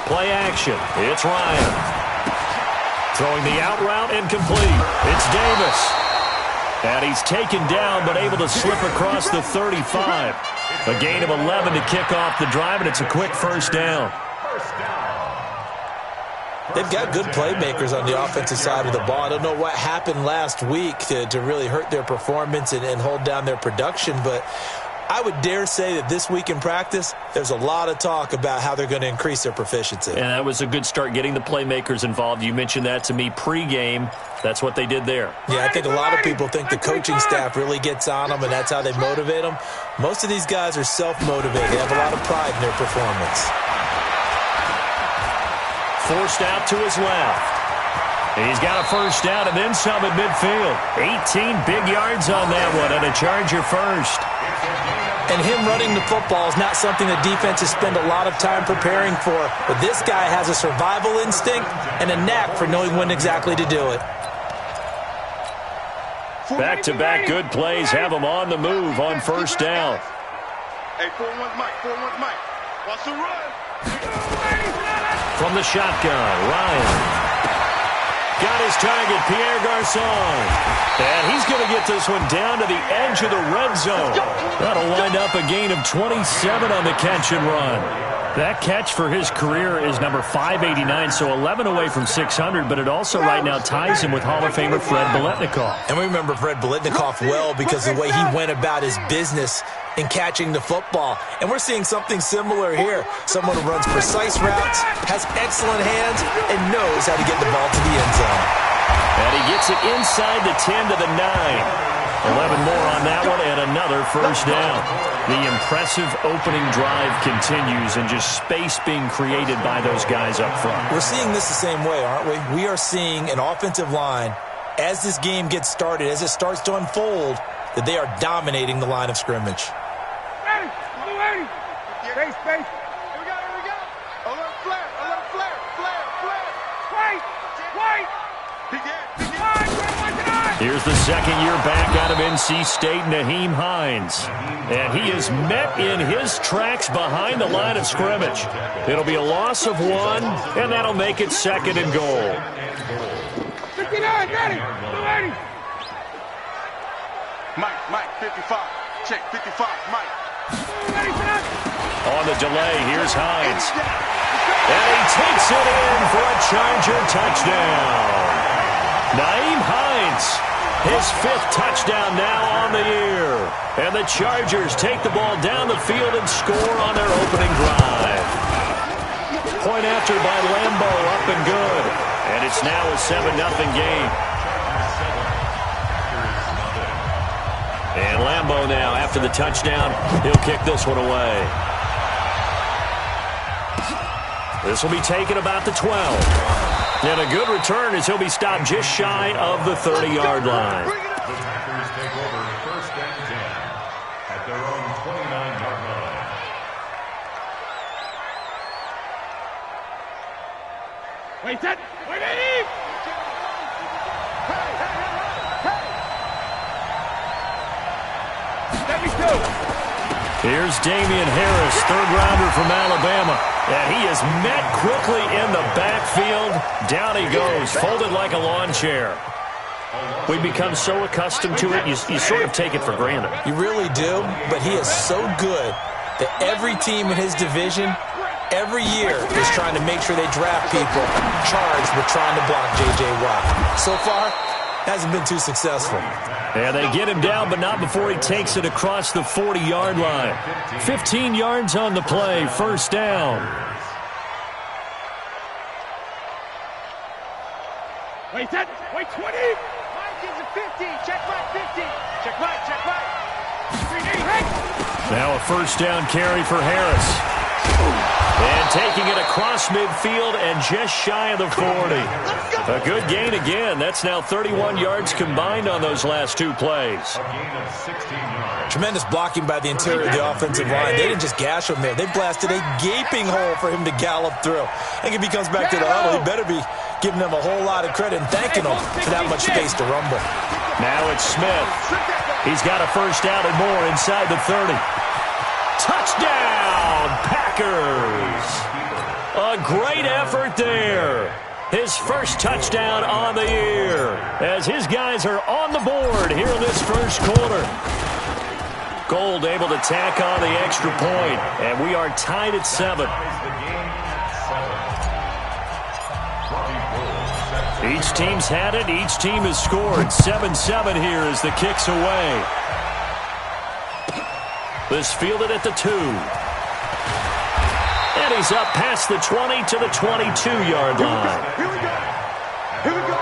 Play action. It's Ryan. Throwing the out route and complete. It's Davis. And he's taken down but able to slip across the 35. A gain of 11 to kick off the drive, and it's a quick first down. They've got good playmakers on the offensive side of the ball. I don't know what happened last week to really hurt their performance and hold down their production, but I would dare say that this week in practice, there's a lot of talk about how they're going to increase their proficiency. And that was a good start, getting the playmakers involved. You mentioned that to me pregame. That's what they did there. Yeah, I think a lot of people think the coaching staff really gets on them, and that's how they motivate them. Most of these guys are self-motivated. They have a lot of pride in their performance. Forced out to his left. He's got a first down and then some at midfield. 18 big yards on that one, and a Charger first. And him running the football is not something the defenses spend a lot of time preparing for. But this guy has a survival instinct and a knack for knowing when exactly to do it. Back-to-back good plays have him on the move on first down. Hey, 4-1 Mike, 4-1 Mike. Wants to run. From the shotgun, Ryan. Got his target, Pierre Garçon. And he's going to get this one down to the edge of the red zone. That'll wind up a gain of 27 on the catch and run. That catch for his career is number 589, so 11 away from 600, but it also right now ties him with Hall of Famer Fred Biletnikoff. And we remember Fred Biletnikoff well because of the way he went about his business in catching the football. And we're seeing something similar here. Someone who runs precise routes, has excellent hands, and knows how to get the ball to the end zone. And he gets it inside the 10 to the 9. 11 more on that one, and another first down. The impressive opening drive continues, and just space being created by those guys up front. We're seeing this the same way, aren't we? We are seeing an offensive line, as this game gets started, as it starts to unfold, that they are dominating the line of scrimmage. Space. Here we go. Alert flare. White. Here's the second-year back out of NC State, Nyheim Hines. And he is met in his tracks behind the line of scrimmage. It'll be a loss of 1, and that'll make it second and goal. 59, got it. 280. Mike, 55. Check, 55, Mike. On the delay, here's Hines. And he takes it in for a Charger touchdown. Nyheim Hines, his 5th touchdown now on the year. And the Chargers take the ball down the field and score on their opening drive. Point after by Lambo, up and good. And it's now a 7-0 game. And Lambo now, after the touchdown, he'll kick this one away. This will be taken about the 12. And a good return as he'll be stopped just shy of the 30-yard line. The Packers take over first and 10 at their own 29-yard line. Wait, Dave! Let me go. Here's Damian Harris, 3rd-rounder from Alabama. And he is met quickly in the backfield. Down he goes, folded like a lawn chair. We've become so accustomed to it, you sort of take it for granted. You really do, but he is so good that every team in his division, every year, is trying to make sure they draft people charged with trying to block J.J. Watt. So far, hasn't been too successful. And they get him down, but not before he takes it across the 40-yard line. 15 yards on the play, first down. Wait, 20. Mike gives it 50. Check right, 50. Check right. 3D, Now a first down carry for Harris. And taking it across midfield and just shy of the 40. A good gain again. That's now 31 yards combined on those last 2 plays. Tremendous blocking by the interior of the offensive line. They didn't just gash him there. They blasted a gaping hole for him to gallop through. I think if he comes back to the huddle, he better be giving them a whole lot of credit and thanking them for that much space to rumble. Now it's Smith. He's got a first down and more inside the 30. Touchdown, Packers! A great effort there. His first touchdown on the year as his guys are on the board here in this first quarter. Gold able to tack on the extra point, and we are tied at 7. Each team's had it. Each team has scored. 7-7 here as the kick's away. This fielded at the 2. And he's up past the 20 to the 22-yard line. Here we go. Here we go.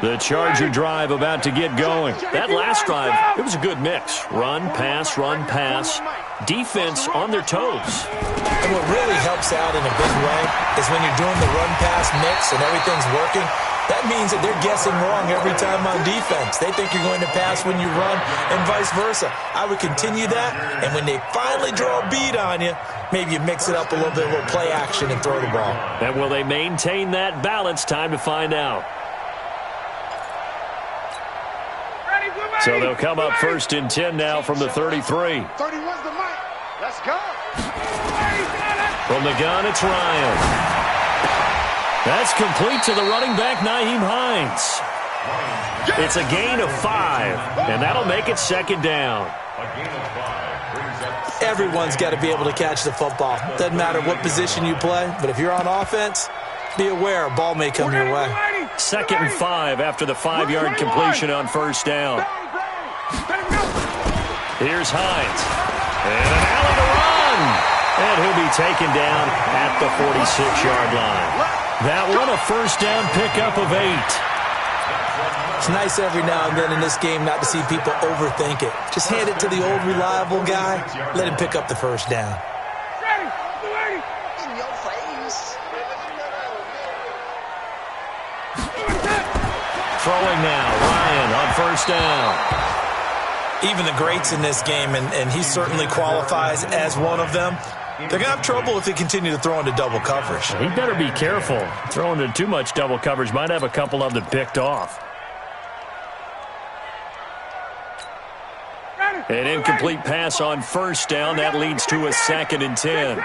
The Charger drive about to get going. That last drive, it was a good mix. Run, pass, defense on their toes. And what really helps out in a big way is when you're doing the run-pass mix and everything's working, that means that they're guessing wrong every time on defense. They think you're going to pass when you run and vice versa. I would continue that, and when they finally draw a beat on you, maybe you mix it up a little bit, a little play action and throw the ball. And will they maintain that balance? Time to find out. So they'll come up first and 10 now from the 33. 31's the mic. Let's go. From the gun, it's Ryan. That's complete to the running back, Nyheim Hines. It's a gain of 5, and that'll make it second down. Everyone's got to be able to catch the football. Doesn't matter what position you play, but if you're on offense, be aware a ball may come your way. 2nd and 5 after the 5-yard completion on first down. Here's Hines. And an alley to run. And he'll be taken down at the 46-yard line. That one a first down pickup of 8. It's nice every now and then in this game not to see people overthink it. Just hand it to the old reliable guy. Let him pick up the first down. In your face. Throwing now. Ryan on first down. Even the greats in this game, and he certainly qualifies as one of them, they're going to have trouble if they continue to throw into double coverage. He better be careful. Throwing into too much double coverage might have a couple of them picked off. An incomplete pass on first down. That leads to a 2nd and 10.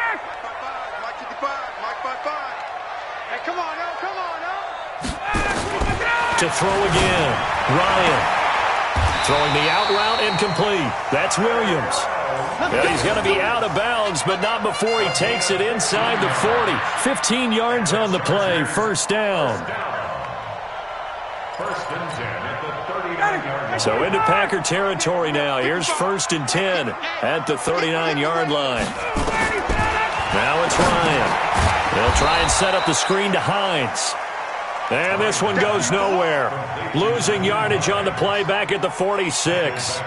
To throw again. Ryan. Throwing the out route incomplete. That's Williams. And he's going to be out of bounds, but not before he takes it inside the 40. 15 yards on the play. First down. First and 10 at the 39-yard line. So into Packer territory now. Here's 1st and 10 at the 39-yard line. Now it's Ryan. They'll try and set up the screen to Hines. And this one goes nowhere. Losing yardage on the play back at the 46.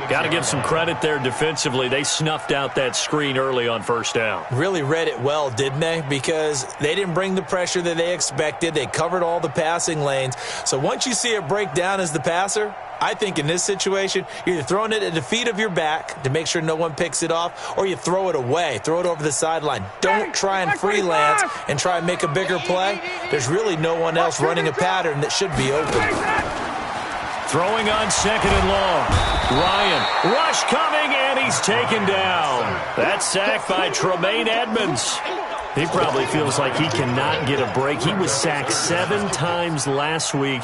Got to give some credit there defensively. They snuffed out that screen early on first down. Really read it well, didn't they? Because they didn't bring the pressure that they expected. They covered all the passing lanes. So once you see it break down as the passer, I think in this situation, you're either throwing it at the feet of your back to make sure no one picks it off, or you throw it away, throw it over the sideline. Don't try and freelance and try and make a bigger play. There's really no one else running a pattern that should be open. Throwing on 2nd and long. Ryan, rush coming, and he's taken down. That's sacked by Tremaine Edmonds. He probably feels like he cannot get a break. He was sacked 7 times last week.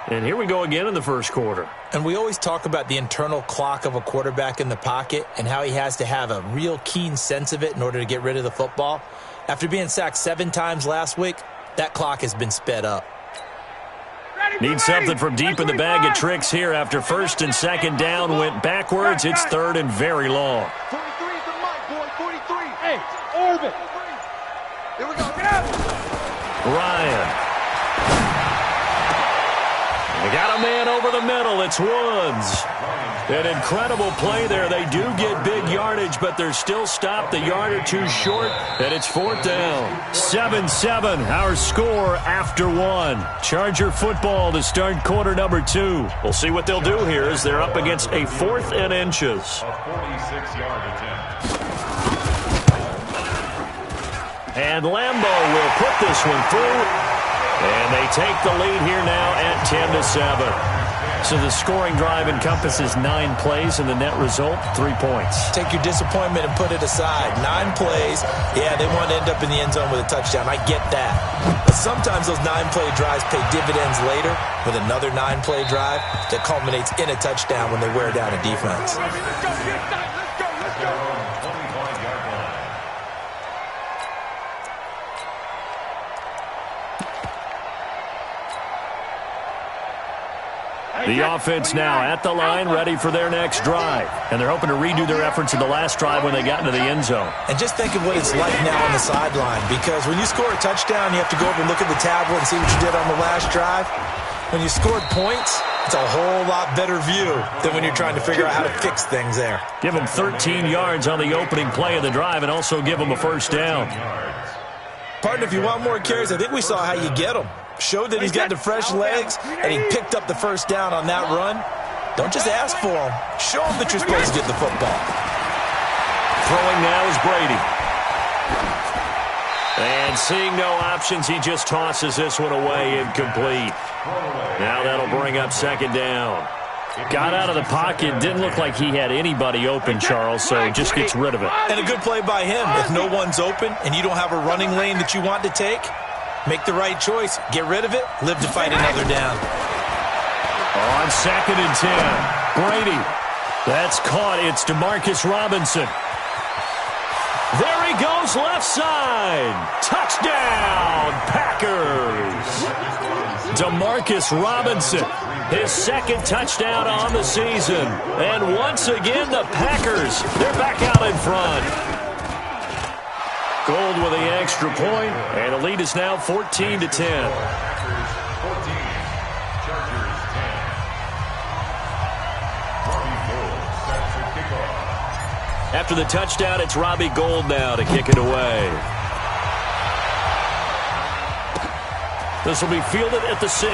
And here we go again in the first quarter. And we always talk about the internal clock of a quarterback in the pocket and how he has to have a real keen sense of it in order to get rid of the football. After being sacked 7 times last week, that clock has been sped up. Need something from deep in the bag of tricks here after 1st and 2nd down went backwards. It's 3rd and very long. 43 is the mic, boy. 43. Hey, orbit. Here we go. Get up. Ryan. They got a man over the middle. It's Woods. An incredible play there. They do get big yardage, but they're still stopped the yard or two short, and it's 4th down. 7-7, our score after 1. Charger football to start quarter number 2. We'll see what they'll do here as they're up against a 4th and inches. A 46-yard attempt. And Lambeau will put this one through, and they take the lead here now at 10-7. So the scoring drive encompasses 9 plays, and the net result, 3 points. Take your disappointment and put it aside. 9 plays. Yeah, they want to end up in the end zone with a touchdown. I get that. But sometimes those 9-play drives pay dividends later with another 9-play drive that culminates in a touchdown when they wear down a defense. The offense now at the line, ready for their next drive. And they're hoping to redo their efforts in the last drive when they got into the end zone. And just think of what it's like now on the sideline, because when you score a touchdown, you have to go over and look at the tablet and see what you did on the last drive. When you scored points, it's a whole lot better view than when you're trying to figure out how to fix things there. Give them 13 yards on the opening play of the drive and also give them a first down. Partner, if you want more carries, I think we saw how you get them. Showed that he's got the fresh legs, and he picked up the first down on that run. Don't just ask for him. Show him that you're supposed to get the football. Throwing now is Brady. And seeing no options, he just tosses this one away incomplete. Now that'll bring up 2nd down. Got out of the pocket. Didn't look like he had anybody open, Charles, so just gets rid of it. And a good play by him. If no one's open and you don't have a running lane that you want to take, make the right choice. Get rid of it. Live to fight another down. On 2nd and 10. Brady. That's caught. It's Demarcus Robinson. There he goes, left side. Touchdown, Packers. Demarcus Robinson, his 2nd touchdown on the season. And once again, the Packers, they're back out in front. Gold with the extra point, and the lead is now 14-10. Packers 14, Chargers 10. Robbie Gould sets the kickoff. After the touchdown, it's Robbie Gould now to kick it away. This will be fielded at the 6.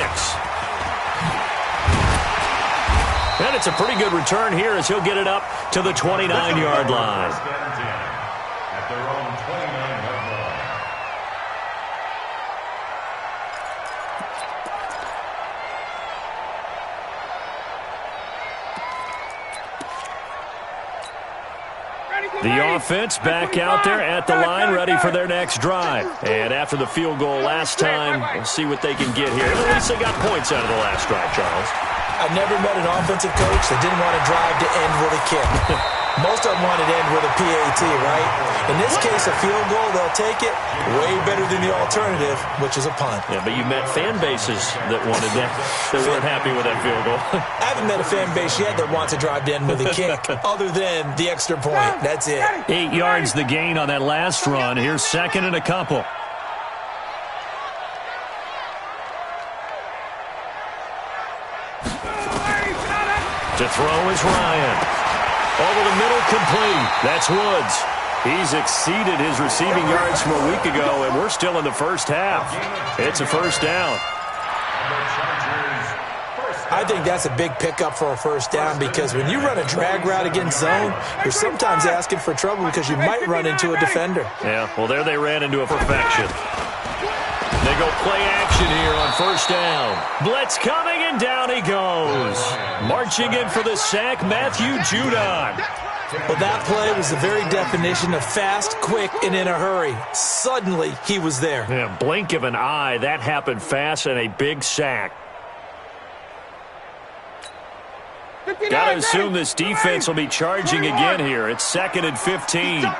And it's a pretty good return here as he'll get it up to the 29-yard line. At their own 29-yard line. The offense back out there at the line, ready for their next drive. And after the field goal last time, we'll see what they can get here. At least they got points out of the last drive, Charles. I've never met an offensive coach that didn't want to drive to end with a kick. Most of them wanted to end with a PAT, right? In this case, a field goal, they'll take it. Way better than the alternative, which is a punt. Yeah, but you met fan bases that wanted that. They weren't happy with that field goal. I haven't met a fan base yet that wants to drive to end with a kick, other than the extra point. That's it. 8 yards the gain on that last run. Here's 2nd and a couple. To throw is Ryan. Over the middle, complete. That's Woods. He's exceeded his receiving yards from a week ago, and we're still in the first half. It's a first down. I think that's a big pickup for a first down, because when you run a drag route against zone, you're sometimes asking for trouble because you might run into a defender. Yeah, well, there they ran into a perfection. They go play action here on first down. Blitz coming, and down he goes. Marching in for the sack, Matthew Judon. Well, that play was the very definition of fast, quick, and in a hurry. Suddenly, he was there. Yeah, blink of an eye. That happened fast, and a big sack. Got to assume this defense will be charging again here. It's 2nd and 15. Good.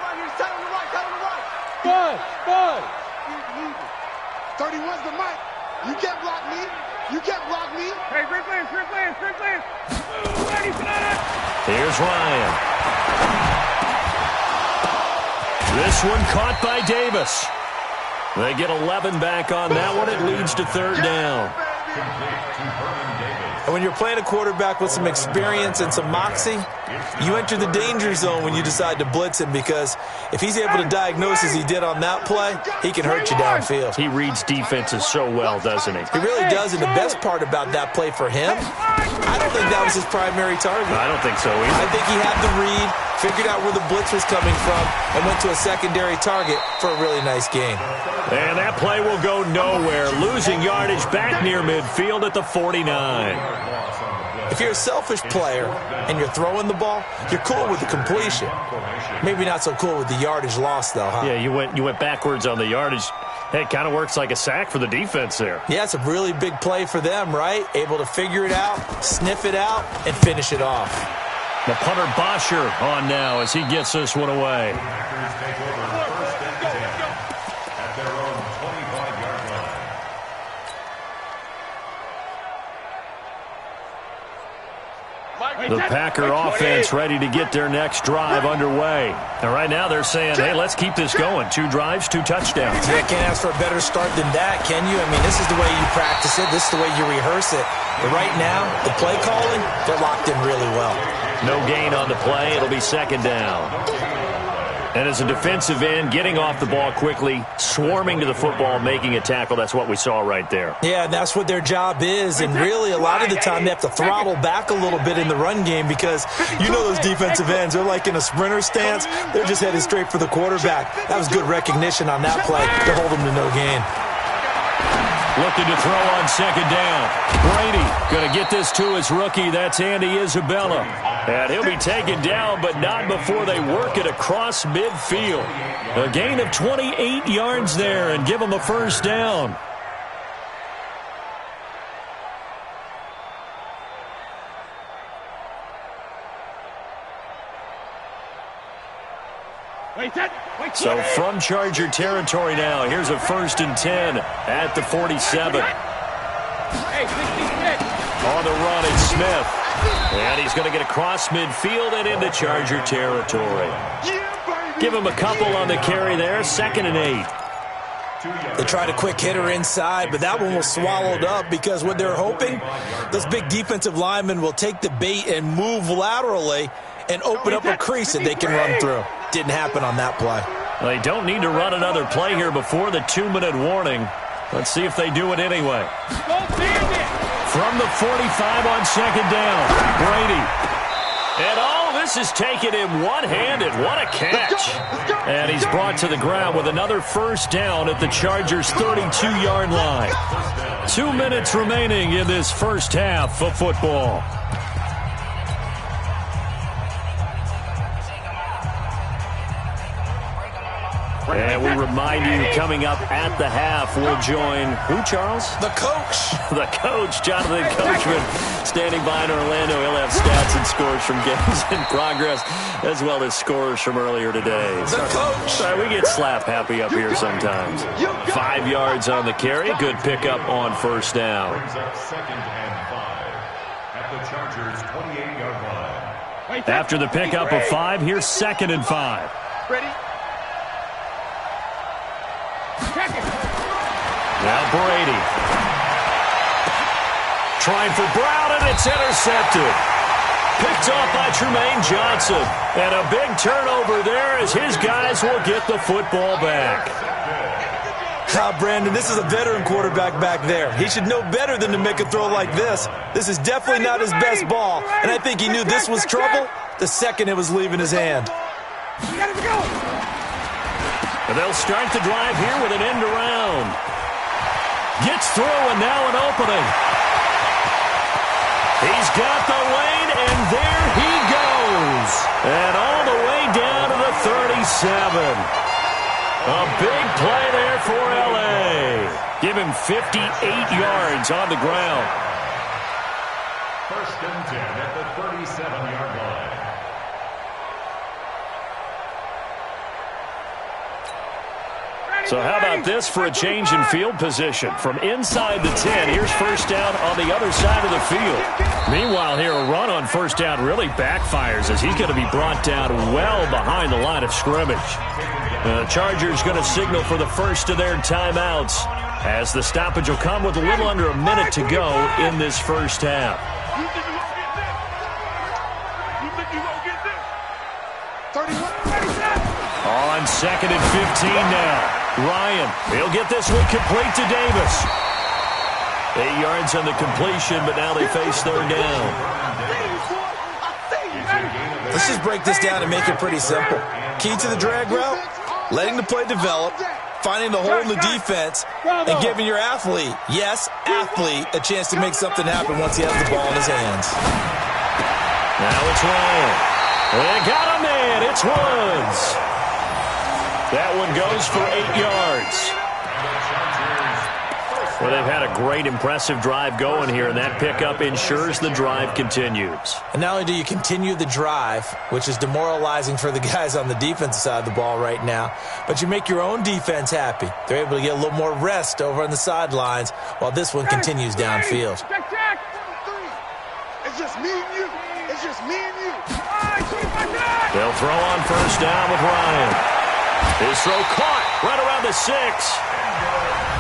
31's the mic. You can't block me. You can't block me. Hey, Rick Lance. Here's Ryan. This one caught by Davis. They get 11 back on that one. It leads to 3rd down. And when you're playing a quarterback with some experience and some moxie, you enter the danger zone when you decide to blitz him, because if he's able to diagnose as he did on that play, he can hurt you downfield. He reads defenses so well, doesn't he? He really does, and the best part about that play for him, I don't think that was his primary target. I don't think so either. I think he had the read, figured out where the blitz was coming from, and went to a secondary target for a really nice gain. And that play will go nowhere, losing yardage back near midfield at the 49. If you're a selfish player and you're throwing the ball, you're cool with the completion. Maybe not so cool with the yardage loss, though, huh? Yeah, you went backwards on the yardage. Hey, it kind of works like a sack for the defense there. Yeah, it's a really big play for them, right? Able to figure it out, sniff it out, and finish it off. The punter Bosher on now as he gets this one away. The Packer offense ready to get their next drive underway. And right now they're saying, hey, let's keep this going. 2 drives, 2 touchdowns. You can't ask for a better start than that, can you? I mean, this is the way you practice it. This is the way you rehearse it. But right now, the play calling, they're locked in really well. No gain on the play. It'll be second down. And as a defensive end, getting off the ball quickly, swarming to the football, making a tackle, that's what we saw right there. Yeah, and that's what their job is. And really, a lot of the time, they have to throttle back a little bit in the run game, because you know those defensive ends, they're like in a sprinter stance. They're just headed straight for the quarterback. That was good recognition on that play to hold them to no gain. Looking to throw on second down. Brady going to get this to his rookie. That's Andy Isabella. And he'll be taken down, but not before they work it across midfield. A gain of 28 yards there and give him a first down. So from Charger territory now, here's a 1st and 10 at the 47. On the run, it's Smith. And he's going to get across midfield and into Charger territory. Give him a couple on the carry there, 2nd and 8. They tried a quick hitter inside, but that one was swallowed up, because what they're hoping, those big defensive linemen will take the bait and move laterally and open up a crease that they can run through. Didn't happen on that play. They don't need to run another play here before the 2-minute warning. Let's see if they do it anyway. From the 45 on second down, Brady. And all this is taking him one-handed. What a catch. And he's brought to the ground with another first down at the Chargers' 32-yard line. 2 minutes remaining in this first half of football. And we remind you, coming up at the half, we'll join who, Charles? The coach. The coach, Jonathan Coachman, standing by in Orlando. He'll have stats and scores from games in progress, as well as scores from earlier today. The coach. Sorry, we get slap happy up here sometimes. 5 yards on the carry. Good pickup on first down. After the pickup of 5, here's 2nd and 5. Ready? Now Brady. Trying for Brown, and it's intercepted. Picked off by Tremaine Johnson. And a big turnover there as his guys will get the football back. Brandon, this is a veteran quarterback back there. He should know better than to make a throw like this. This is definitely not his best ball, and I think he knew this was trouble the second it was leaving his hand. And they'll start the drive here with an end around. Gets through, and now an opening. He's got the lane, and there he goes. And all the way down to the 37. A big play there for L.A. Give him 58 yards on the ground. 1st and 10 at the 37-yard line. So how about this for a change in field position? From inside the 10, here's first down on the other side of the field. Meanwhile here, a run on first down really backfires as he's going to be brought down well behind the line of scrimmage. The Chargers going to signal for the first of their timeouts. as the stoppage will come with a little under a minute to go in this first half. You think you won't get this? You think you won't get this? 31, 37. On 2nd and 15 now. Ryan, he'll get this one complete to Davis. 8 yards on the completion, but now they face third down. Let's just break this down and make it pretty simple. Key to the drag route, letting the play develop, finding the hole in the defense, and giving your athlete, yes, athlete, a chance to make something happen once he has the ball in his hands. Now it's Ryan. They got him in. It's Woods. That one goes for 8 yards. Well, they've had a great, impressive drive going here, and that pickup ensures the drive continues. And not only do you continue the drive, which is demoralizing for the guys on the defensive side of the ball right now, but you make your own defense happy. They're able to get a little more rest over on the sidelines while this one continues downfield. It's just me and you. It's just me and you. They'll throw on first down with Ryan. His throw caught right around the 6.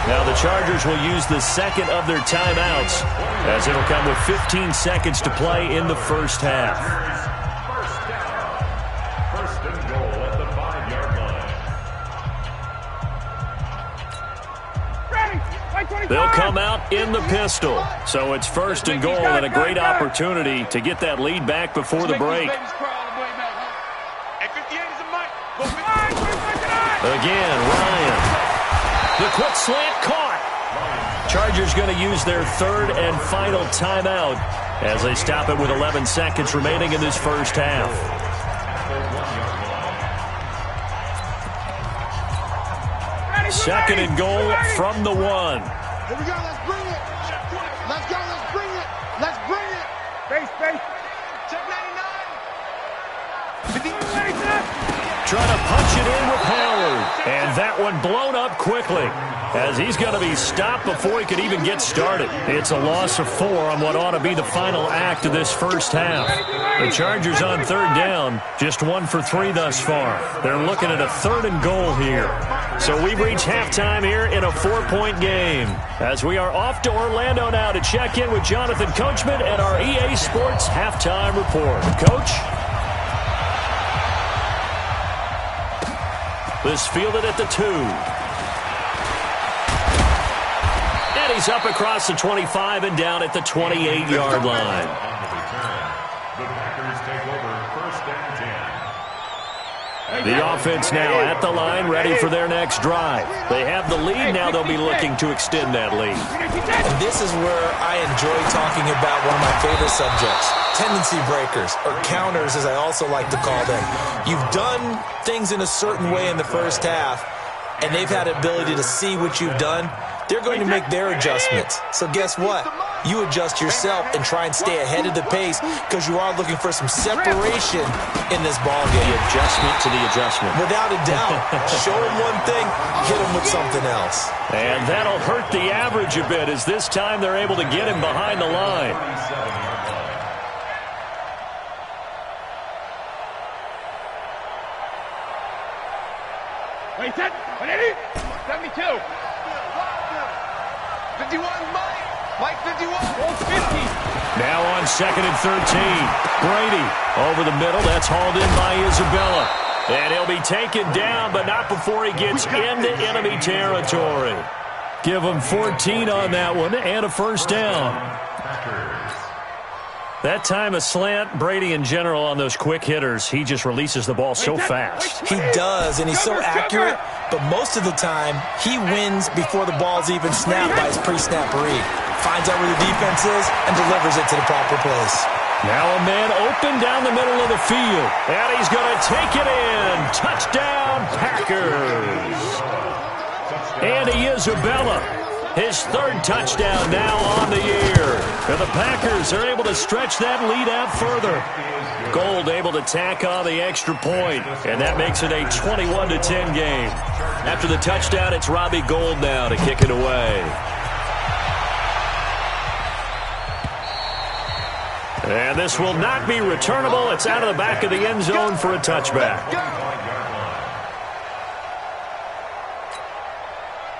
Now the Chargers will use the second of their timeouts as it'll come with 15 seconds to play in the first half. First and goal at the 5-yard line. They'll come out in the pistol. So it's first and goal and a great opportunity to get that lead back before the break. Again, Ryan. The quick slant caught. Chargers going to use their third and final timeout as they stop it with 11 seconds remaining in this first half. Second and goal from the 1. Here we go. Let's bring it. Let's go. Let's bring it. Let's bring it. Base. Check 99. Trying to punch it in with Howard. And that one blown up quickly as he's going to be stopped before he could even get started. It's a loss of 4 on what ought to be the final act of this first half. The Chargers on third down, just 1 for 3 thus far. They're looking at a third and goal here. So we've reached halftime here in a 4-point game as we are off to Orlando now to check in with Jonathan Coachman and our EA Sports halftime report. Coach? This fielded at the 2. And he's up across the 25 and down at the 28-yard line. The Packers take over first and 10. The offense now at the line, ready for their next drive. They have the lead. Now they'll be looking to extend that lead. And this is where I enjoy talking about one of my favorite subjects, tendency breakers, or counters as I also like to call them. You've done things in a certain way in the first half, and they've had the ability to see what you've done. They're going to make their adjustments. So guess what? You adjust yourself and try and stay ahead of the pace because you are looking for some separation in this ball game. The adjustment to the adjustment. Without a doubt. Show them one thing, hit them with something else. And that'll hurt the average a bit as this time they're able to get him behind the line. Wait, 10, 180, 72. 51, Mike 51. Goal 50. Now on 2nd and 13. Brady over the middle. That's hauled in by Isabella. And he'll be taken down, but not before he gets into enemy territory. Give him 14 on that one and a first down. That time a slant, Brady in general on those quick hitters, he just releases the ball so fast. He does, and he's so accurate, but most of the time he wins before the ball's even snapped by his pre-snap read. Finds out where the defense is and delivers it to the proper place. Now a man open down the middle of the field, and he's going to take it in. Touchdown, Packers. Andy Isabella, his third touchdown now on the year. And the Packers are able to stretch that lead out further. Gold able to tack on the extra point, and that makes it a 21-10 game. After the touchdown, it's Robbie Gould now to kick it away. And this will not be returnable. It's out of the back of the end zone for a touchback.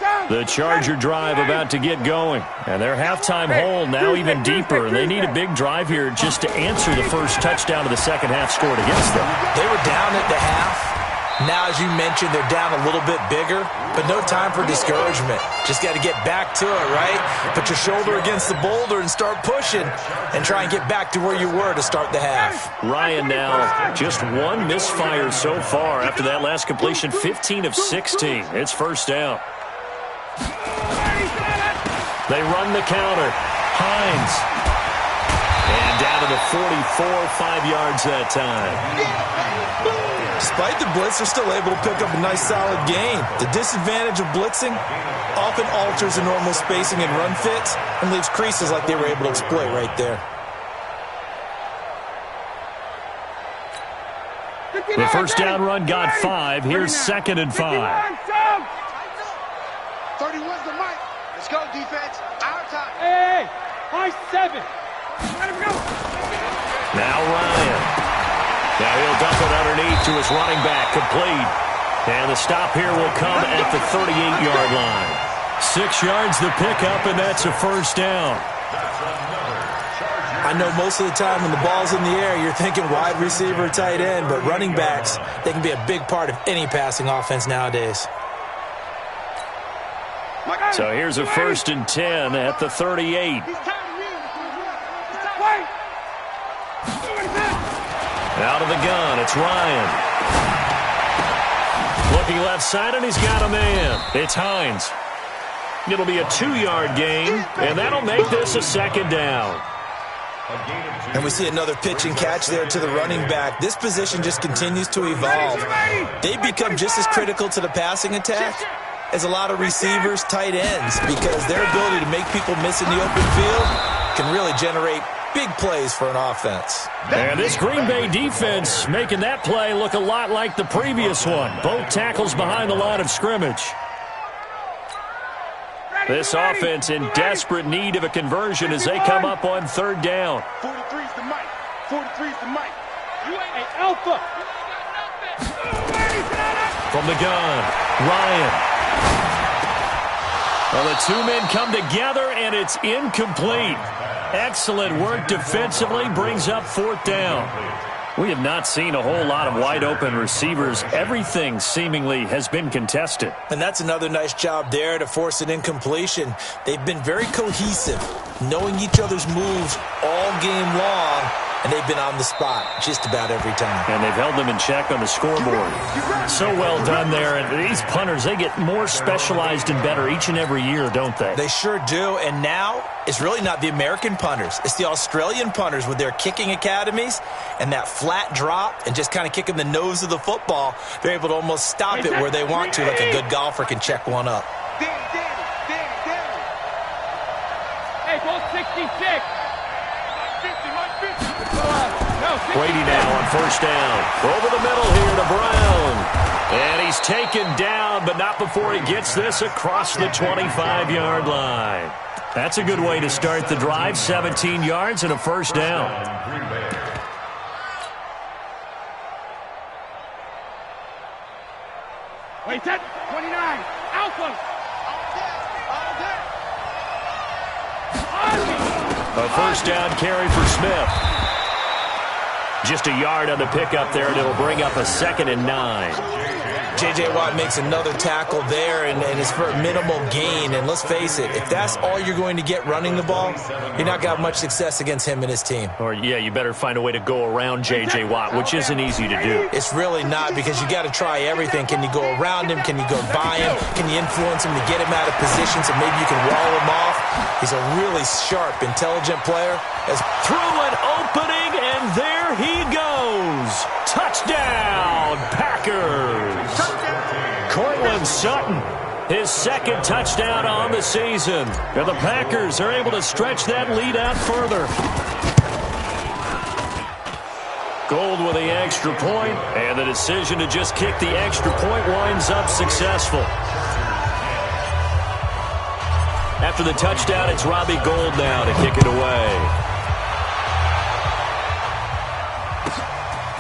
Down. The Charger drive about to get going. And their halftime hole now even deeper. And they need a big drive here just to answer the first touchdown of the second half scored against them. They were down at the half. Now, as you mentioned, they're down a little bit bigger, but no time for discouragement. Just got to get back to it, right? Put your shoulder against the boulder and start pushing and try and get back to where you were to start the half. Ryan now just one misfire so far after that last completion, 15 of 16. It's first down. They run the counter. Hines. And down to the 44, 5 yards that time. Despite the blitz, they're still able to pick up a nice solid gain. The disadvantage of blitzing often alters the normal spacing and run fits and leaves creases like they were able to exploit right there. The first down run got 5. Here's 2nd and 5. 31's the mic. Let's go, defense. Our time. Hey, high 7. Let him go. Now Ryan. Now he'll dump it underneath to his running back, complete. And the stop here will come at the 38-yard line. 6 yards the pickup, and that's a first down. I know most of the time when the ball's in the air, you're thinking wide receiver, tight end, but running backs, they can be a big part of any passing offense nowadays. So here's a 1st and 10 at the 38. Out of the gun, it's Ryan. Looking left side, and he's got a man. It's Hines. It'll be a 2-yard gain, and that'll make this a 2nd down. And we see another pitch and catch there to the running back. This position just continues to evolve. They become just as critical to the passing attack as a lot of receivers, tight ends, because their ability to make people miss in the open field can really generate big plays for an offense. And this Green Bay defense making that play look a lot like the previous one. Both tackles behind the line of scrimmage. This offense in desperate need of a conversion as they come up on 3rd down. 43's the mic. 43's the mic. You ain't an alpha. From the gun, Ryan. Well, the 2 men come together, and it's incomplete. Excellent work defensively, brings up 4th down. We have not seen a whole lot of wide-open receivers. Everything seemingly has been contested. And that's another nice job there to force an incompletion. They've been very cohesive, knowing each other's moves all game long, and they've been on the spot just about every time. And they've held them in check on the scoreboard. So well done there. And these punters, they get more specialized and better each and every year, don't they? They sure do. And now it's really not the American punters. It's the Australian punters with their kicking academies and that flat drop and just kind of kicking the nose of the football. They're able to almost stop it where they want to, like a good golfer can check one up. Hey, ball 66. Brady now on 1st down. Over the middle here to Brown. And he's taken down, but not before he gets this across the 25-yard line. That's a good way to start the drive. 17 yards and a 1st down. Wait, that 29. Alpha. A 1st down carry for Smith. Just a yard on the pickup there, and it'll bring up a 2nd and 9. J.J. Watt makes another tackle there, and it's for a minimal gain. And let's face it, if that's all you're going to get running the ball, you're not going to have much success against him and his team. Or, yeah, you better find a way to go around J.J. Watt, which isn't easy to do. It's really not, because you got to try everything. Can you go around him? Can you go by him? Can you influence him to get him out of position so maybe you can wall him off? He's a really sharp, intelligent player. Through an opening, and there he goes. Touchdown, Packers. Cortland Sutton, his 2nd touchdown on the season. And the Packers are able to stretch that lead out further. Gold with the extra point, and the decision to just kick the extra point winds up successful. After the touchdown, it's Robbie Gould now to kick it away.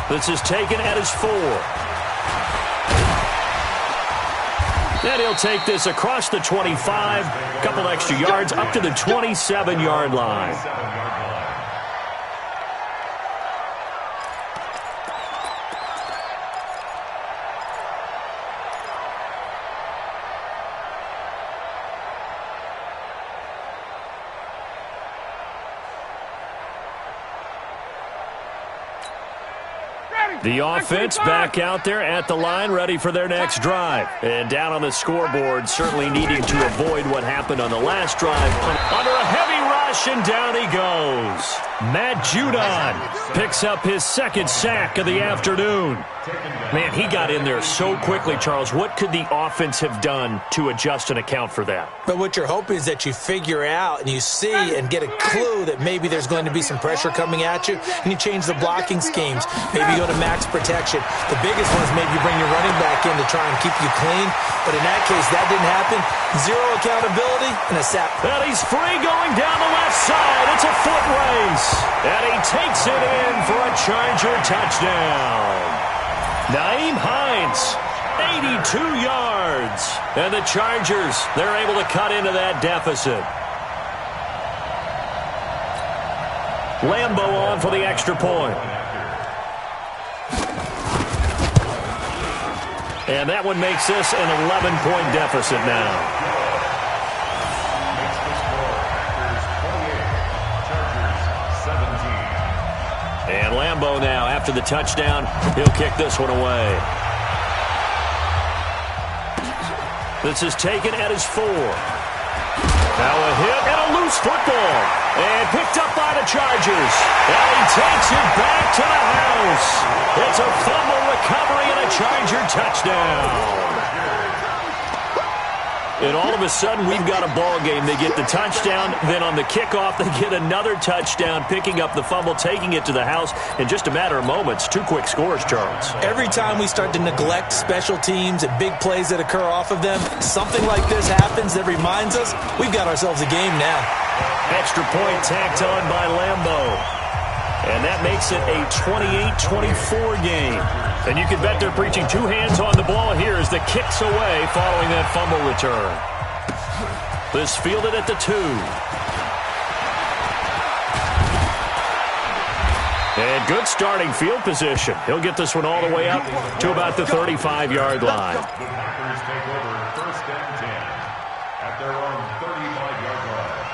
This is taken at his 4. And he'll take this across the 25, a couple extra yards, up to the 27-yard line. The offense back out there at the line, ready for their next drive. And down on the scoreboard, certainly needing to avoid what happened on the last drive. Under a heavy rush, and down he goes. Matt Judon picks up his second sack of the afternoon. Man, he got in there so quickly, Charles. What could the offense have done to adjust and account for that? But what you're hoping is that you figure out and you see and get a clue that maybe there's going to be some pressure coming at you, and you change the blocking schemes. Maybe go to max protection. The biggest one is maybe you bring your running back in to try and keep you clean. But in that case, that didn't happen. Zero accountability and a sack. And he's free going down the left side. It's a foot race. And he takes it in for a Charger touchdown. Nyheim Hines, 82 yards. And the Chargers, they're able to cut into that deficit. Lambo on for the extra point. And that one makes this an 11-point deficit now. And Lambo now, after the touchdown, he'll kick this one away. This is taken at his 4. Now a hit and a loose football. And picked up by the Chargers. And he takes it back to the house. It's a fumble recovery and a Charger touchdown. And all of a sudden, we've got a ball game. They get the touchdown, then on the kickoff, they get another touchdown, picking up the fumble, taking it to the house in just a matter of moments. 2 quick scores, Charles. Every time we start to neglect special teams and big plays that occur off of them, something like this happens that reminds us we've got ourselves a game now. Extra point tacked on by Lambo. And that makes it a 28-24 game. And you can bet they're preaching 2 hands on the ball here as the kick's away following that fumble return. This fielded at the 2. And good starting field position. He'll get this one all the way up to about the 35-yard line. The Packers take over 1st and 10 at their own 35-yard line.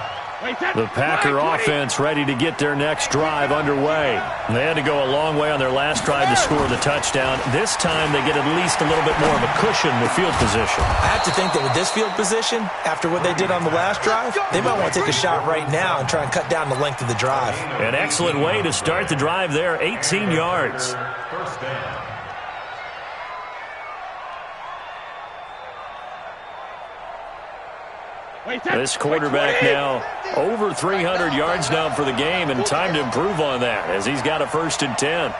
The Packer offense ready to get their next drive underway. They had to go a long way on their last drive to score the touchdown. This time they get at least a little bit more of a cushion with field position. I have to think that with this field position, after what they did on the last drive, they might want to take a shot right now and try and cut down the length of the drive. An excellent way to start the drive there, 18 yards. 1st down. This quarterback now over 300 yards now for the game, and time to improve on that as he's got a 1st and 10.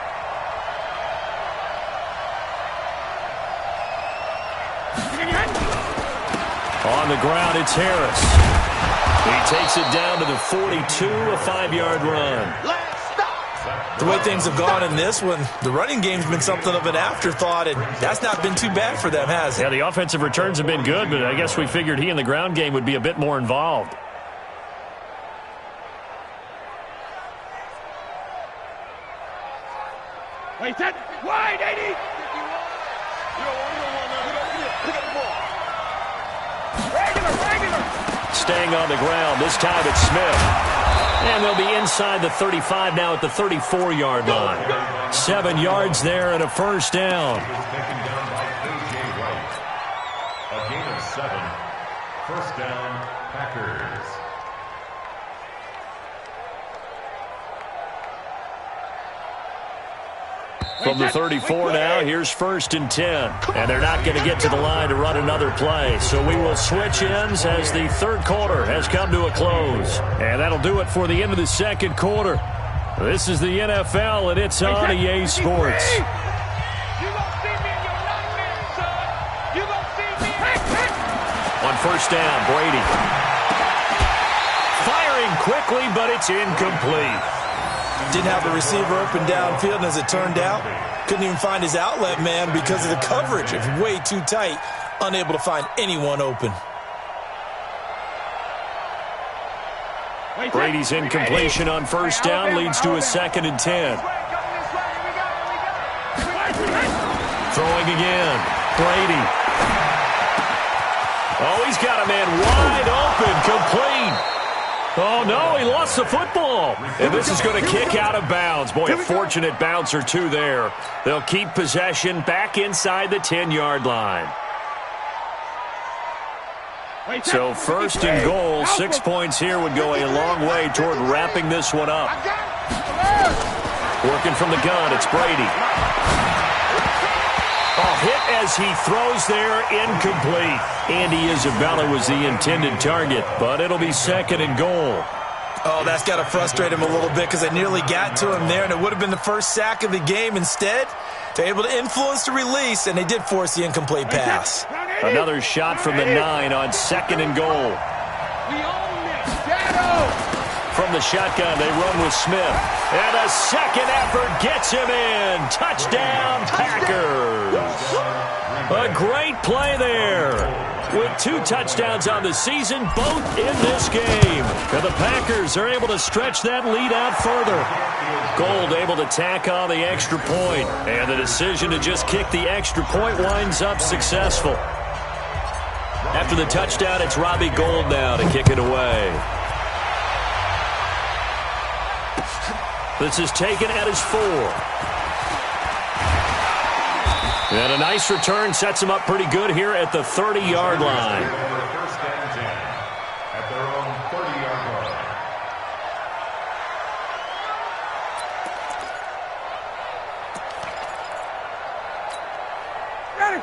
On the ground, it's Harris. He takes it down to the 42, a 5-yard run. The way things have gone in this one, the running game's been something of an afterthought, and that's not been too bad for them, has it? Yeah, the offensive returns have been good, but I guess we figured he in the ground game would be a bit more involved. Wait, set, wide, 80. Staying on the ground, this time it's Smith. And they'll be inside the 35 now at the 34-yard line. 7 yards there and a 1st down. Taken down by A.J. Wright. A gain of 7. 1st down, Packers. From the 34 now, here's 1st and 10. And they're not going to get to the line to run another play. So we will switch ends as the 3rd quarter has come to a close. And that'll do it for the end of the 2nd quarter. This is the NFL, and it's on EA Sports. On 1st down, Brady. Firing quickly, but it's incomplete. Didn't have a receiver open downfield, and as it turned out, couldn't even find his outlet man because of the coverage. It's way too tight. unable to find anyone open. Brady's incompletion on first down leads to a 2nd and 10. Throwing again. Brady. Oh, he's got a man wide open, complete. Oh, no, he lost the football. And this is going to kick out of bounds. Boy, a fortunate bounce or two there. They'll keep possession back inside the 10-yard line. So 1st and goal, 6 points here would go a long way toward wrapping this one up. Working from the gun, it's Brady. Oh, hit as he throws there, incomplete. Andy Isabella was the intended target, but it'll be 2nd and goal. Oh, that's got to frustrate him a little bit because they nearly got to him there, and it would have been the first sack of the game. Instead, they're able to influence the release, and they did force the incomplete pass. Another shot from the 9 on 2nd and goal. From the shotgun, they run with Smith. And a second effort gets him in. Touchdown, Packers. A great play there. With 2 touchdowns on the season, both in this game. And the Packers are able to stretch that lead out further. Gold able to tack on the extra point. And the decision to just kick the extra point winds up successful. After the touchdown, it's Robbie Gould now to kick it away. This is taken at his 4. And a nice return sets him up pretty good here at the 30-yard line. First and 10 at their own 30-yard line.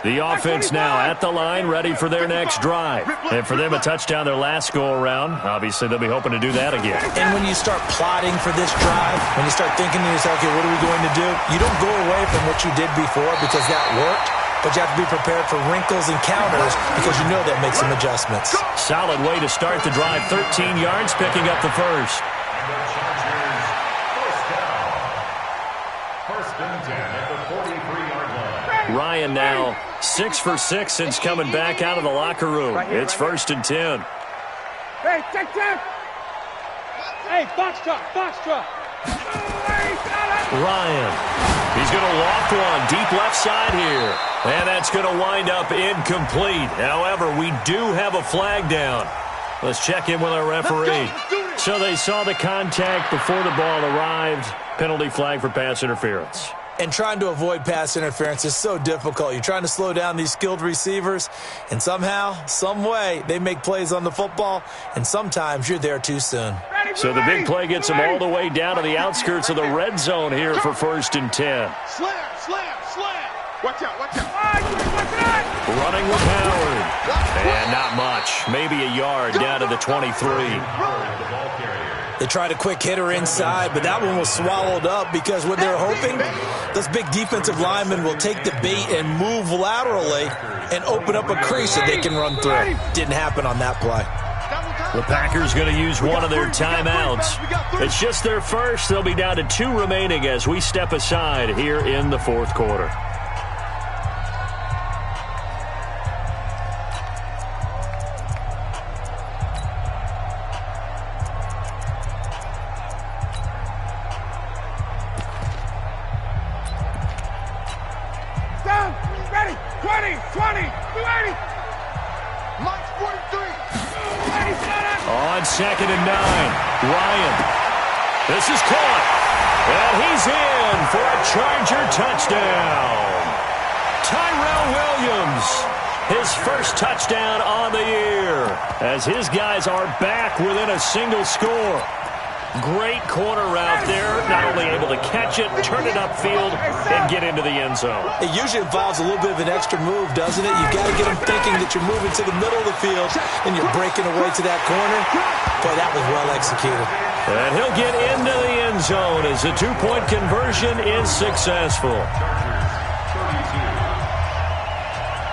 The offense now at the line, ready for their next drive. And for them, a touchdown their last go-around. Obviously, they'll be hoping to do that again. And when you start plotting for this drive, when you start thinking to yourself, okay, what are we going to do? You don't go away from what you did before because that worked, but you have to be prepared for wrinkles and counters because you know that makes some adjustments. Solid way to start the drive. 13 yards, picking up the first. First and 10 at the 43-yard line. Ryan now 6 for 6 since coming back out of the locker room. It's 1st and 10. Hey, check. Hey, box truck. Ryan. He's going to loft one deep left side here. And that's going to wind up incomplete. However, we do have a flag down. Let's check in with our referee. So they saw the contact before the ball arrived. Penalty flag for pass interference. And trying to avoid pass interference is so difficult. You're trying to slow down these skilled receivers, and somehow, some way, they make plays on the football, and sometimes you're there too soon. So the big play gets them all the way down to the outskirts of the red zone here for 1st and 10. Slam. Watch out. Running with Howard. And not much. Maybe a yard down to the 23. They tried a quick hitter inside, but that one was swallowed up because what they're hoping, those big defensive linemen will take the bait and move laterally and open up a crease that they can run through. Didn't happen on that play. The Packers going to use one of their timeouts. It's just their first. They'll be down to 2 remaining as we step aside here in the 4th quarter. On 2nd and 9, Ryan. This is caught. And he's in for a Charger touchdown. Tyrell Williams, his first touchdown on the year, as his guys are back within a single score. Great corner route there, not only able to catch it, turn it upfield, and get into the end zone. It usually involves a little bit of an extra move, doesn't it? You've got to get them thinking that you're moving to the middle of the field and you're breaking away to that corner. Boy, that was well executed. And he'll get into the end zone as the 2-point conversion is successful.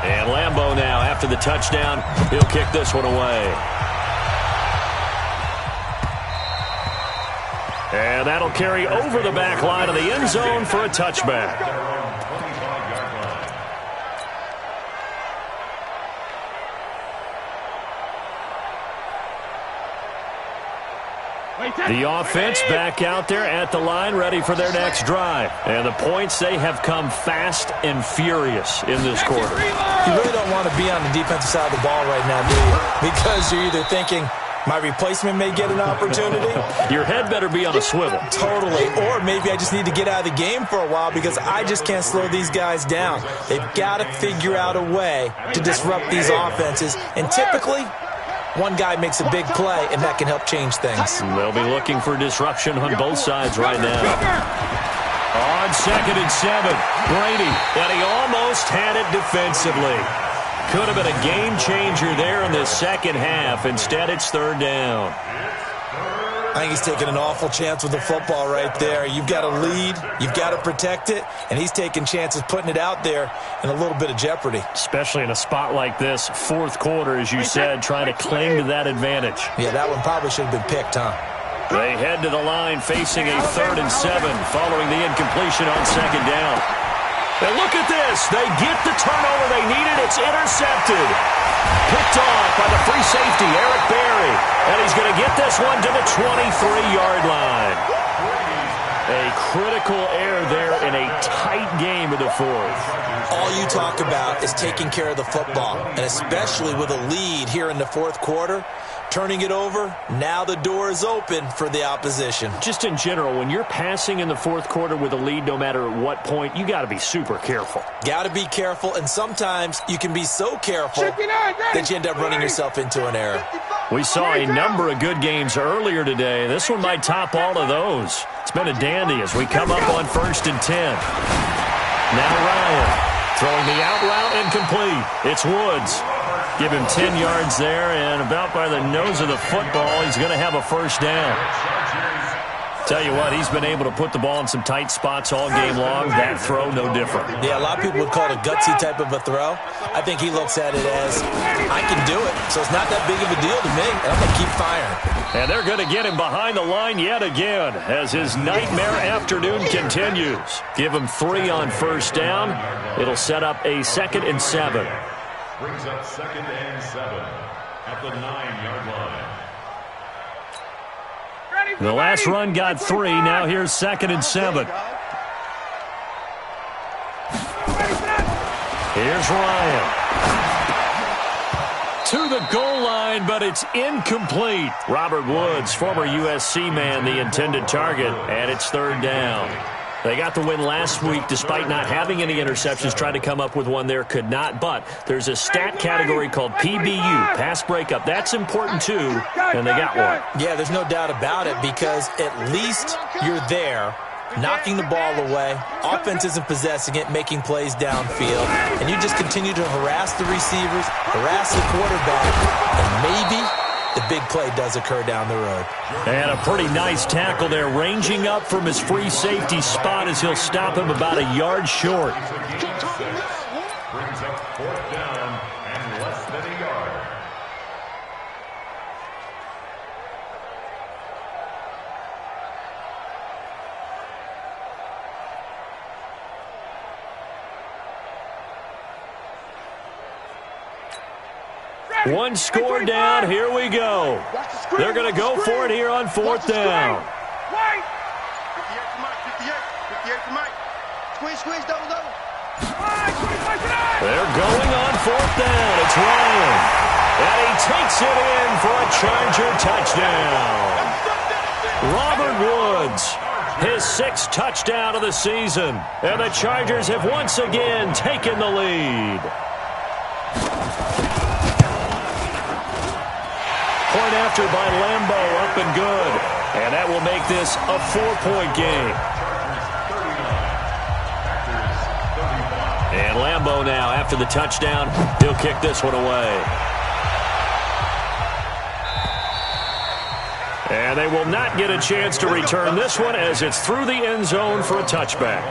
And Lambeau now, after the touchdown, he'll kick this one away. And that'll carry over the back line of the end zone for a touchback. The offense back out there at the line, ready for their next drive. And the points, they have come fast and furious in this quarter. You really don't want to be on the defensive side of the ball right now, do you? Because you're either thinking, my replacement may get an opportunity. Your head better be on a swivel. Totally. Or maybe I just need to get out of the game for a while because I just can't slow these guys down. They've got to figure out a way to disrupt these offenses. And typically, one guy makes a big play, and that can help change things. They'll be looking for disruption on both sides right now. On 2nd and 7, Brady, and he almost had it defensively. Could have been a game changer there in the second half. Instead, it's 3rd down. I think he's taking an awful chance with the football right there. You've got to lead, you've got to protect it, and he's taking chances putting it out there in a little bit of jeopardy. Especially in a spot like this, 4th quarter, as you said, trying to cling to that advantage. Yeah, that one probably should have been picked, huh? They head to the line facing a 3rd and 7 following the incompletion on 2nd down. And look at this. They get the turnover they needed. It's intercepted. Picked off by the free safety, Eric Berry. And he's going to get this one to the 23-yard line. A critical error there in a tight game in the 4th. All you talk about is taking care of the football, and especially with a lead here in the 4th quarter. Turning it over, now the door is open for the opposition. Just in general, when you're passing in the 4th quarter with a lead, no matter at what point, you got to be super careful. Got to be careful, and sometimes you can be so careful that you end up running yourself into an error. We saw a number of good games earlier today. This one might top all of those. It's been a dandy as we come up on 1st and 10. Now Ryan throwing the out route incomplete. It's Woods. Give him 10 yards there, and about by the nose of the football, he's going to have a 1st down. Tell you what, he's been able to put the ball in some tight spots all game long. That throw, no different. Yeah, a lot of people would call it a gutsy type of a throw. I think he looks at it as, I can do it, so it's not that big of a deal to me, and I'm going to keep firing. And they're going to get him behind the line yet again as his nightmare afternoon continues. Give him 3 on 1st down. It'll set up a 2nd and 7. Brings up 2nd and 7 at the 9-yard line. The last run got 3. Now here's 2nd and 7. Here's Ryan. To the goal line, but it's incomplete. Robert Woods, former USC man, the intended target, and it's 3rd down. They got the win last week despite not having any interceptions. Tried to come up with one there, could not. But there's a stat category called PBU, pass breakup. That's important too, and they got one. Yeah, there's no doubt about it because at least you're there, knocking the ball away. Offense isn't possessing it, making plays downfield. And you just continue to harass the receivers, harass the quarterback, and maybe the big play does occur down the road. And a pretty nice tackle there, ranging up from his free safety spot as he'll stop him about a yard short. Brings up 4th down and less than a yard. One score down. Here we go. They're going to go for it here on 4th down. 58 to Mike. Squeeze, double. They're going on 4th down. It's Ryan. And he takes it in for a Charger touchdown. Robert Woods, his 6th touchdown of the season. And the Chargers have once again taken the lead. Point after by Lambo, up and good. And that will make this a 4-point game. And Lambo now, after the touchdown, he'll kick this one away. And they will not get a chance to return this one as it's through the end zone for a touchback.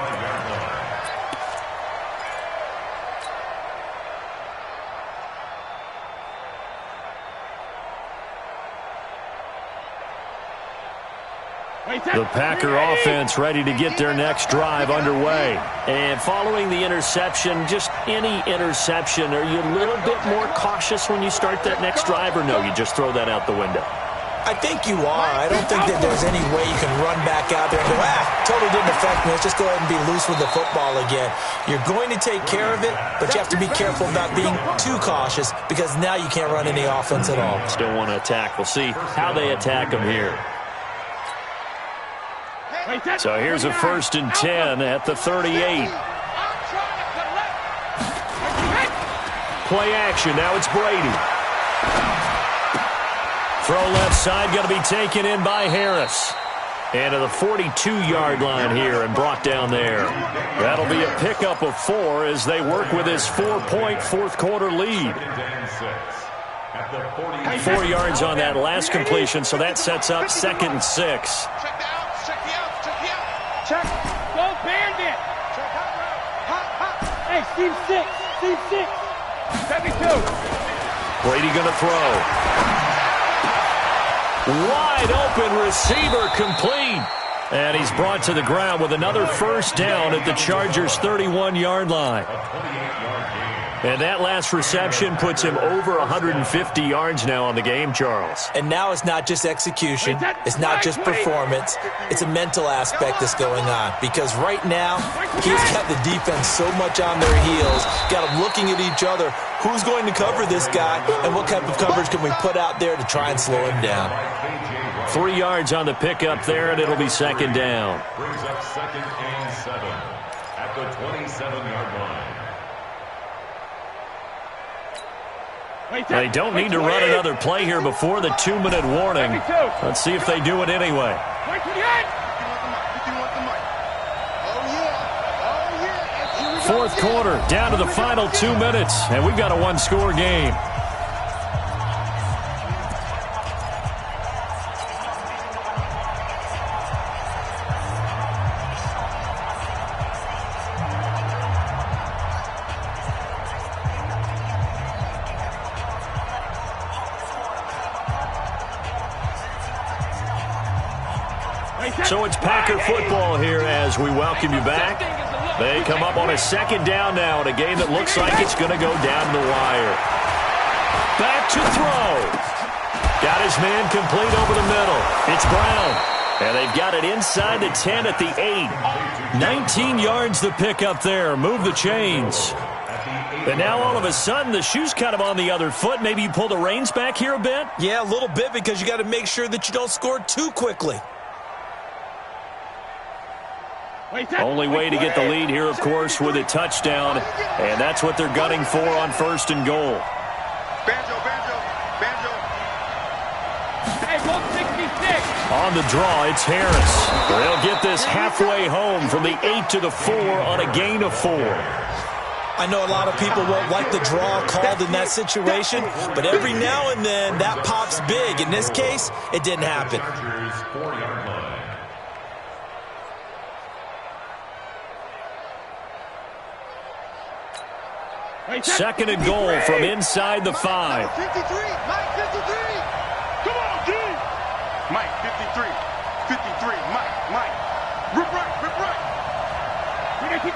The Packer offense ready to get their next drive underway. And following the interception, just any interception, are you a little bit more cautious when you start that next drive, or no, you just throw that out the window? I think you are. I don't think that there's any way you can run back out there and go, totally didn't affect me. Let's just go ahead and be loose with the football again. You're going to take care of it, but you have to be careful about being too cautious because now you can't run any offense at all. Still want to attack. We'll see how they attack them here. So here's a 1st and 10 at the 38. Play action. Now it's Brady. Throw left side, going to be taken in by Harris. And to the 42-yard line here and brought down there. That'll be a pickup of 4 as they work with his 4-point fourth-quarter lead. 4 yards on that last completion, so that sets up 2nd and 6. Check. Go bandit. Hey, Steve 6. Steve 6. 72. Brady going to throw. Wide open receiver complete. And he's brought to the ground with another 1st down at the Chargers' 31-yard line. And that last reception puts him over 150 yards now on the game, Charles. And now it's not just execution. It's not just performance. It's a mental aspect that's going on. Because right now, he's got the defense so much on their heels, got them looking at each other. Who's going to cover this guy, and what type of coverage can we put out there to try and slow him down? 3 yards on the pickup there, and it'll be 2nd down. Brings up 2nd and 7 at the 27-yard line. They don't need to run another play here before the 2-minute warning. Let's see if they do it anyway. 4th quarter, down to the final 2 minutes, and we've got a 1-score game. So it's Packer football here as we welcome you back. They come up on a 2nd down now in a game that looks like it's going to go down the wire. Back to throw. Got his man complete over the middle. It's Brown. And they've got it inside the 10 at the 8. 19 yards the pickup there. Move the chains. And now all of a sudden the shoe's kind of on the other foot. Maybe you pull the reins back here a bit? Yeah, a little bit because you got to make sure that you don't score too quickly. Only way to get the lead here, of course, with a touchdown. And that's what they're gunning for on 1st and goal. Banjo. Hey, 166. On the draw, it's Harris. They'll get this halfway home from the 8 to the 4 on a gain of 4. I know a lot of people won't like the draw called in that situation, but every now and then that pops big. In this case, it didn't happen. 4-yard line. 2nd and goal from inside the 5. 53, Mike 53. Come on, G. Mike 53. 53, Mike. Rip right. 53.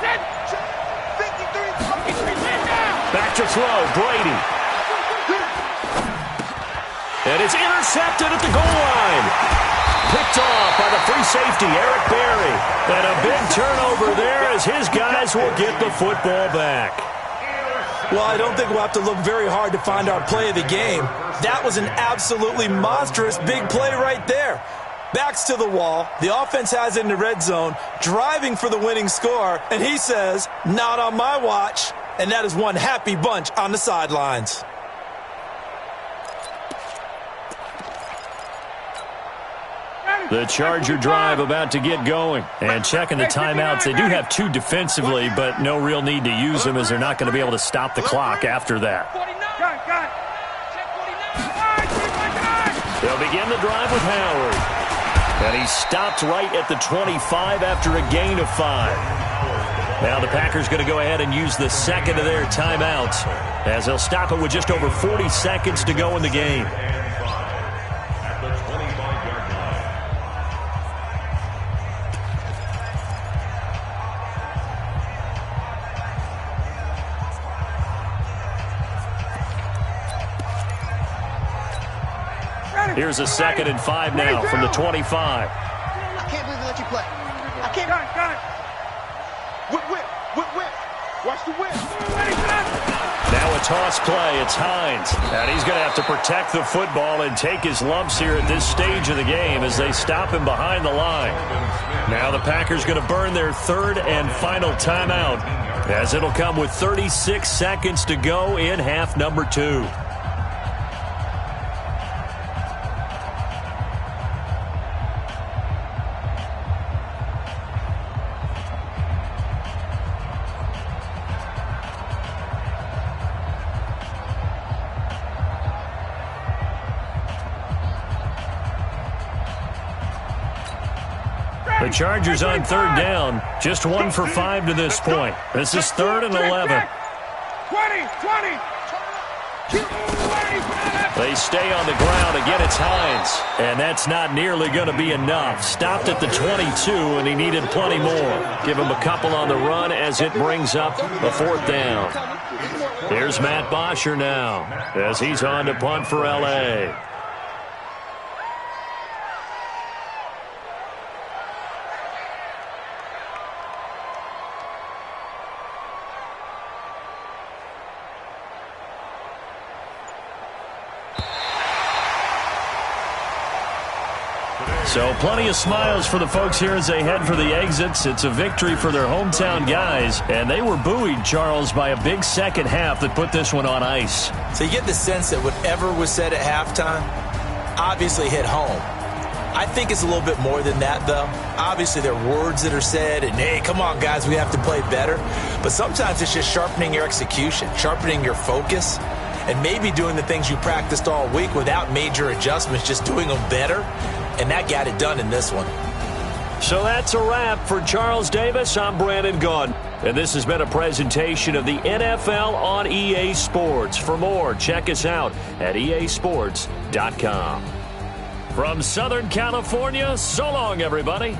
Back to throw, Brady. And it's intercepted at the goal line. Picked off by the free safety, Eric Berry. And a big turnover there as his guys will get the football back. Well, I don't think we'll have to look very hard to find our play of the game. That was an absolutely monstrous big play right there. Backs to the wall. The offense has it in the red zone, driving for the winning score. And he says, not on my watch. And that is one happy bunch on the sidelines. The Charger drive about to get going. And checking the timeouts. They do have 2 defensively, but no real need to use them as they're not going to be able to stop the clock after that. They'll begin the drive with Howard. And he's stopped right at the 25 after a gain of 5. Now the Packers going to go ahead and use the 2nd of their timeouts as they'll stop it with just over 40 seconds to go in the game. Here's a 2nd and 5 now from the 25. I can't believe they let you play. I can't. Got it. Whip. Watch the whip. Now a toss play. It's Schnides. And he's going to have to protect the football and take his lumps here at this stage of the game as they stop him behind the line. Now the Packers going to burn their 3rd and final timeout, as it'll come with 36 seconds to go in half number 2. The Chargers on 3rd down, just 1 for 5 to this point. This is 3rd and 11. 20. They stay on the ground. Again, it's Schnides. And that's not nearly going to be enough. Stopped at the 22, and he needed plenty more. Give him a couple on the run as it brings up the 4th down. Here's Matt Bosher now as he's on to punt for L.A. So plenty of smiles for the folks here as they head for the exits. It's a victory for their hometown guys, and they were buoyed, Charles, by a big second half that put this one on ice. So you get the sense that whatever was said at halftime obviously hit home. I think it's a little bit more than that, though. Obviously, there are words that are said, and, hey, come on, guys, we have to play better. But sometimes it's just sharpening your execution, sharpening your focus, and maybe doing the things you practiced all week without major adjustments, just doing them better. And that got it done in this one. So that's a wrap for Charles Davis. I'm Brandon Gaudin. And this has been a presentation of the NFL on EA Sports. For more, check us out at easports.com. From Southern California, so long, everybody.